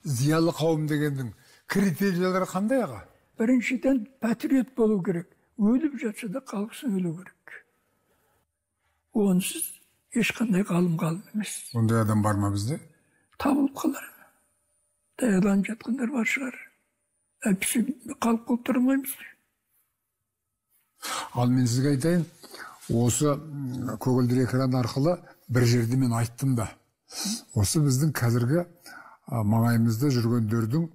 зиялы қауым дегендің критериялары қандай аға? Біріншіден патриот болу керек. Өліп жатса да қалғысын өлу керек. Онсыз ешқандай ғалым емес. Ондай адам бар ма бізде? Табылып қалар. Даяланып жатқандар бар шығар. Әйтпесе қалып қылып тұра алмаймыз. Ал мен сізге айтайын, осы көгілдір экран арқылы бір жерде мен айттым да. Осы біздің қазіргі маңайымызда жүргендердің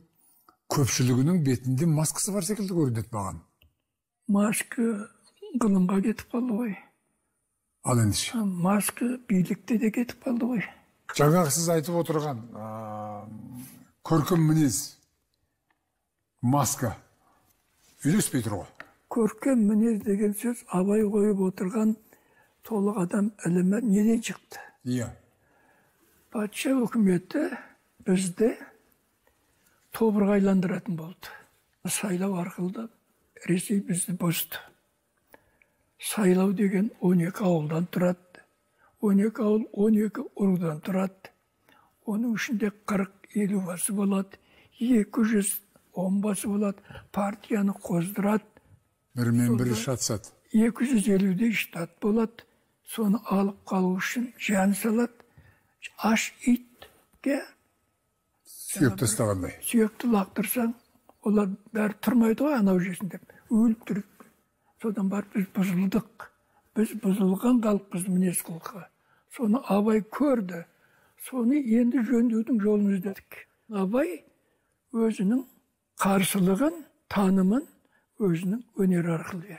көпшілігінің бетінде маскасы бар секілді көрінеді маған. Маска ғылымға кетіп қалды ғой. Ал ендеше. Маска билікте де кетіп қалды ғой. Жаңағы сіз айтып отырған көркем мінез, маска үйлеспей тұр ғой. Көркем мінез деген сөз Абай қойып отырған толық адам ілімі неден шықты? Иә. Патша үкіметі бізді тобырға айландыратын болды. Сайлау арқылы Ресей бізді бұзды. Сайлау деген 12 ауылдан тұрады. 12 ауыл 12 ұрудан тұрады. Оның ішінде 40-50 басы болады. 210 басы болады. Партияны қоздырады. Бірімен бірі шатысады. 250-де штат болады. Соны алып қалу үшін жан салады. Аш итке сүйек тастағандай. Сүйекті лақтырсаң, олар бәрі тұрмайды ғой, анау жесін деп. Өліп тұрып. Содан барып біз бұзылдық. Біз бұзылған халықпыз мінез құлқы. Соны Абай көрді. Соны енді жөндеудің жолын іздедік. Абай өзінің қарсылығын, танымын өзінің өнері арқылы берді.